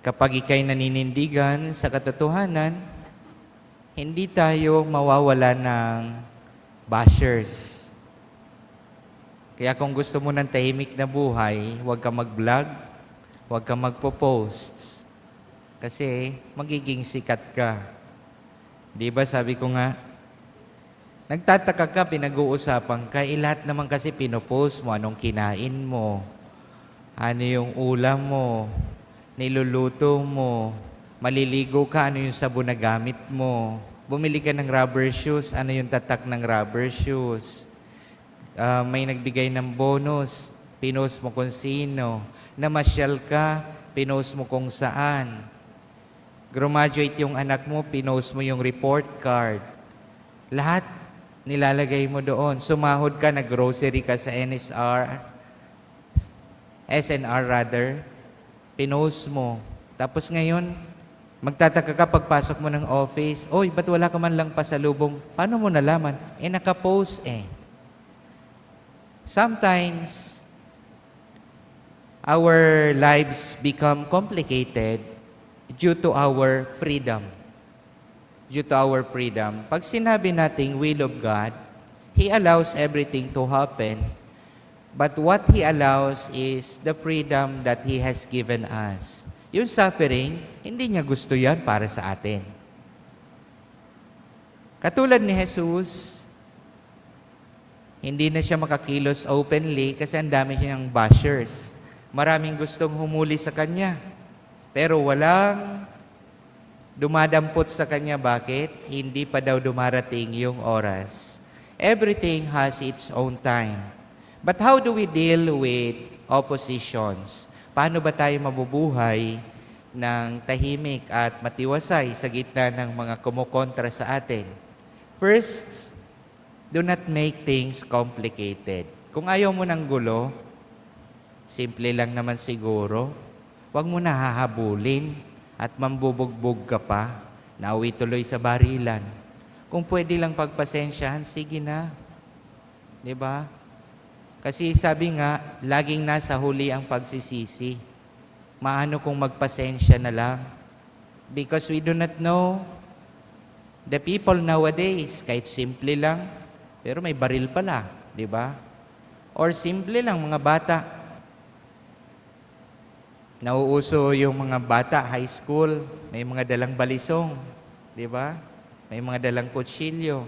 Kapag ikay naninindigan sa katotohanan, hindi tayo mawawala ng bashers. Kaya kung gusto mo ng tahimik na buhay, huwag ka mag-vlog, huwag ka magpo-post. Kasi magiging sikat ka. Di ba sabi ko nga, nagtataka ka, pinag-uusapan ka, lahat naman kasi pinopost mo, anong kinain mo, ano yung ulam mo, niluluto mo, maliligo ka, ano yung sabon na gamit mo, bumili ka ng rubber shoes, ano yung tatak ng rubber shoes, may nagbigay ng bonus, pinost mo kung sino, namasyal ka, pinost mo kung saan, graduate yung anak mo, pinost mo yung report card, lahat nilalagay mo doon. Sumahod ka, nag-grocery ka sa SNR rather, pinost mo. Tapos ngayon, magtataka ka pagpasok mo ng office, oy, ba't wala ka man lang pasalubong? Paano mo nalaman? Nakapost eh. Sometimes, our lives become complicated due to our freedom. Due to our freedom. Pag sinabi nating will of God, He allows everything to happen, but what He allows is the freedom that He has given us. Yung suffering, hindi niya gusto yan para sa atin. Katulad ni Jesus, hindi na siya makakilos openly kasi ang dami siyang bashers. Maraming gustong humuli sa Kanya. Pero walang dumadampot sa Kanya. Bakit? Hindi pa daw dumarating yung oras. Everything has its own time. But how do we deal with oppositions? Paano ba tayo mabubuhay ng tahimik at matiwasay sa gitna ng mga kumukontra sa atin? First, do not make things complicated. Kung ayaw mo ng gulo, simple lang naman siguro. Huwag mo na hahabulin at mambubugbog ka pa, nauwi tuloy sa barilan. Kung pwede lang pagpasensyahan, sige na. Diba? Kasi sabi nga, laging nasa huli ang pagsisisi. Maano kung magpasensya na lang? Because we do not know the people nowadays, kahit simple lang, pero may baril pala, di ba? Or simple lang, mga bata. Nauuso yung mga bata, high school, may mga dalang balisong, di ba? May mga dalang kutsilyo.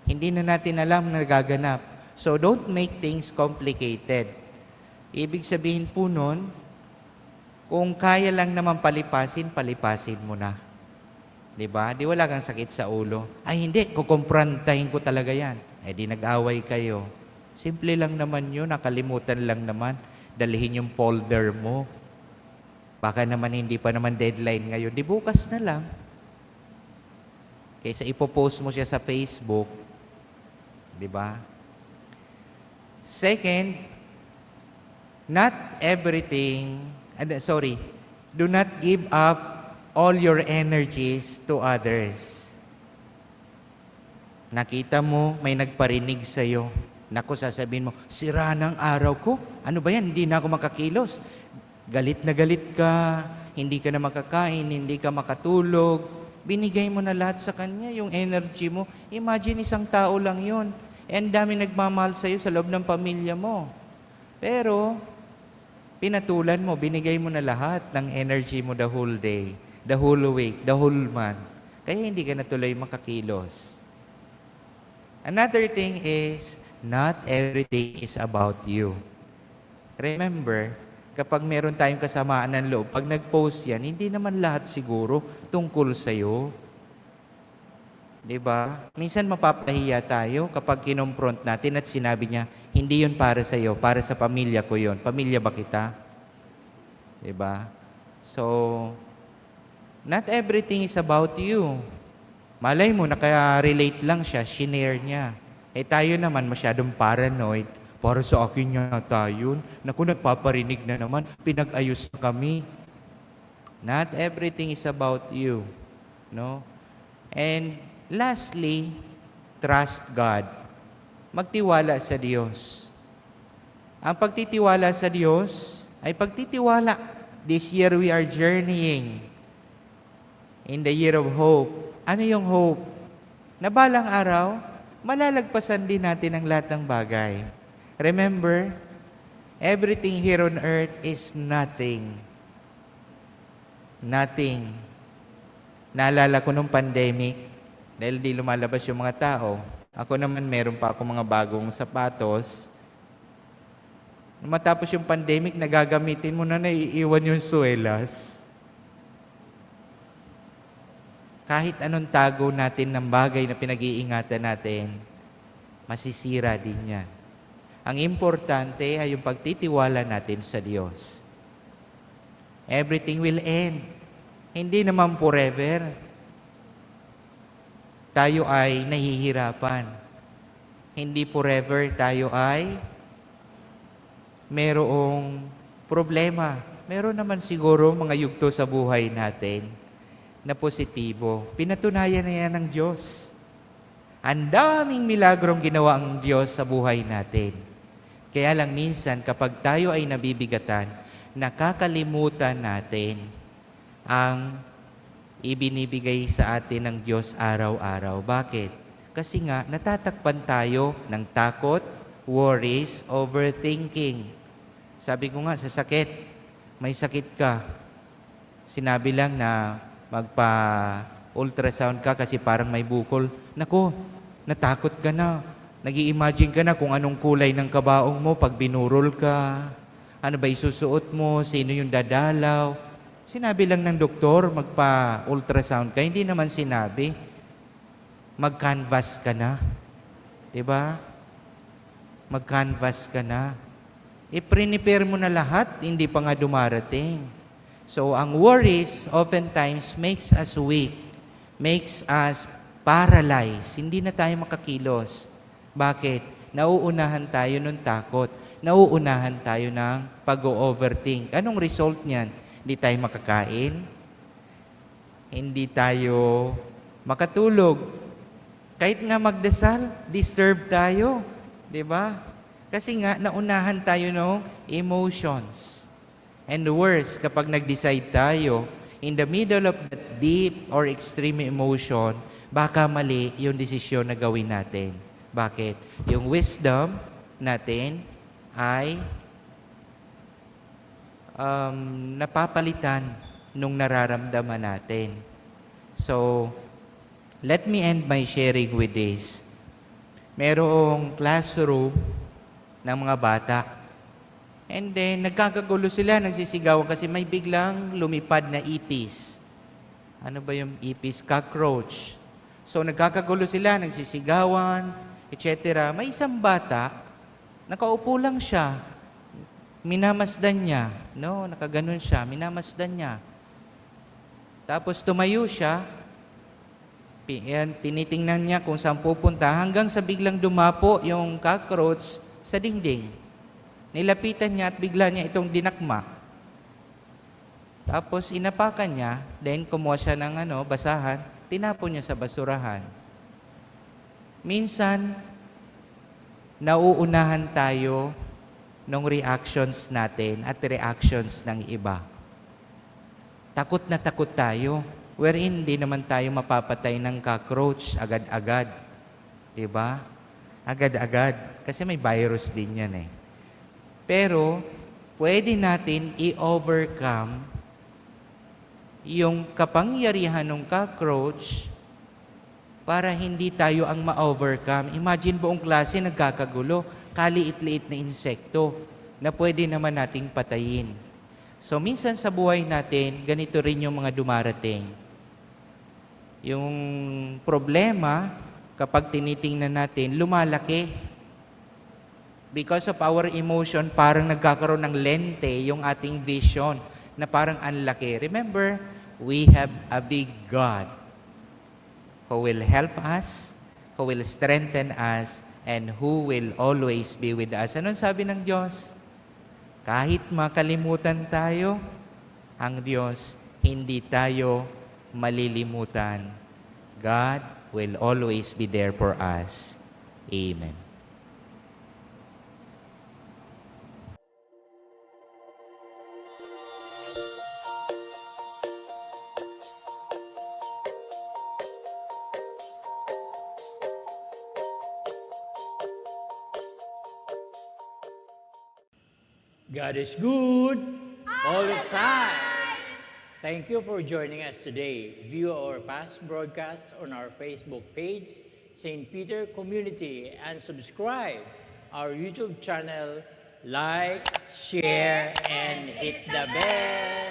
Hindi na natin alam na nagaganap. So don't make things complicated. Ibig sabihin po nun, kung kaya lang naman palipasin, palipasin mo na. Diba? Di wala kang sakit sa ulo. Ay hindi, kukumprantahin ko talaga yan. Di nag-away kayo. Simple lang naman yun, nakalimutan lang naman. Dalhin yung folder mo. Baka naman hindi pa naman deadline ngayon. Di bukas na lang. Kaysa ipopost mo siya sa Facebook. Diba? Second, do not give up all your energies to others. Nakita mo, may nagparinig sa'yo. Naku, sasabihin mo, sira ng araw ko. Ano ba yan? Hindi na ako makakilos. Galit na galit ka, hindi ka na makakain, hindi ka makatulog. Binigay mo na lahat sa kanya, yung energy mo. Imagine, isang tao lang yun. And dami nagmamahal sa'yo sa loob ng pamilya mo. Pero, pinatulan mo, binigay mo na lahat ng energy mo the whole day, the whole week, the whole month. Kaya hindi ka na tuloy makakilos. Another thing is, not everything is about you. Remember, kapag meron tayong kasamaan ng loob, pag nag-post yan, hindi naman lahat siguro tungkol sa'yo. Diba? Minsan mapapahiya tayo kapag kinonfront natin at sinabi niya, hindi yun para sa'yo, para sa pamilya ko yun. Pamilya ba kita? Diba? So, not everything is about you. Malay mo, naka-relate lang siya, shinare niya. Tayo naman masyadong paranoid. Para sa akin yata yun. Naku, nagpaparinig na naman. Pinag-ayos na kami. Not everything is about you. No? And lastly, trust God. Magtiwala sa Diyos. Ang pagtitiwala sa Diyos ay pagtitiwala This year we are journeying in the year of hope. Ano yung hope? Na balang araw, malalagpasan din natin ang lahat ng bagay. Remember, everything here on earth is nothing. Nothing. Naalala ko nung pandemic, dahil di lumalabas yung mga tao. Ako naman, meron pa ako mga bagong sapatos. Nung matapos yung pandemic, nagagamitin mo na naiiwan yung suelas. Kahit anong tago natin ng bagay na pinag-iingatan natin, masisira din yan. Ang importante ay yung pagtitiwala natin sa Diyos. Everything will end. Hindi naman forever. Tayo ay nahihirapan. Hindi forever tayo ay merong problema. Meron naman siguro mga yugto sa buhay natin na positibo. Pinatunayan na yan ng Diyos. Ang daming milagrong ginawa ang Diyos sa buhay natin. Kaya lang minsan kapag tayo ay nabibigatan, nakakalimutan natin ang ibinibigay sa atin ng Diyos araw-araw. Bakit? Kasi nga, natatakpan tayo ng takot, worries, overthinking. Sabi ko nga, sa sakit, may sakit ka. Sinabi lang na magpa-ultrasound ka kasi parang may bukol. Naku, natakot ka na. Nag-i-imagine ka na kung anong kulay ng kabaong mo pag binurol ka. Ano ba isusuot mo? Sino yung dadalaw? Sinabi lang ng doktor, magpa-ultrasound ka. Hindi naman sinabi, mag-canvas ka na. Diba? Mag-canvas ka na. I-prepare mo na lahat, hindi pa nga dumarating. So, ang worries oftentimes makes us weak, makes us paralyzed. Hindi na tayo makakilos. Bakit? Nauunahan tayo ng takot. Nauunahan tayo ng pag-overthink. Anong result niyan? Hindi tayo makakain. Hindi tayo makatulog. Kahit nga magdasal, disturb tayo. Diba? Kasi nga, naunahan tayo ng emotions. And worse, kapag nag-decide tayo, in the middle of that deep or extreme emotion, baka mali yung desisyon na gawin natin. Bakit? Yung wisdom natin ay napapalitan nung nararamdaman natin. So, let me end my sharing with this. Merong classroom ng mga bata. And then, nagkakagulo sila, nagsisigawan kasi may biglang lumipad na ipis. Ano ba yung ipis? Cockroach. So, nagkakagulo sila, nagsisigawan, etc. May isang bata, nakaupo lang siya. Minamasdan niya. No, nakaganon siya. Minamasdan niya. Tapos tumayo siya. Tinitingnan niya kung saan pupunta hanggang sa biglang dumapo yung cockroach sa dingding. Nilapitan niya at bigla niya itong dinakma. Tapos inapakan niya, then kumuha siya ng basahan, tinapon niya sa basurahan. Minsan, nauunahan tayo ng reactions natin at reactions ng iba. Takot na takot tayo, wherein hindi naman tayo mapapatay ng cockroach agad-agad. Diba? Agad-agad. Kasi may virus din yan eh. Pero, pwede natin i-overcome yung kapangyarihan ng cockroach para hindi tayo ang ma-overcome. Imagine buong klase nagkakagulo, kaliit-liit na insekto na pwede naman nating patayin. So, minsan sa buhay natin, ganito rin yung mga dumarating. Yung problema, kapag tinitingnan natin, lumalaki. Because of our emotion, parang nagkakaroon ng lente yung ating vision na parang anlaki. Remember, we have a big God who will help us, who will strengthen us, and who will always be with us. Anong sabi ng Diyos? Kahit makalimutan tayo, ang Diyos, hindi tayo malilimutan. God will always be there for us. Amen. God is good all the time. Thank you for joining us today. View our past broadcasts on our Facebook page, St. Peter Community, and subscribe our YouTube channel. Like, share, and hit the bell.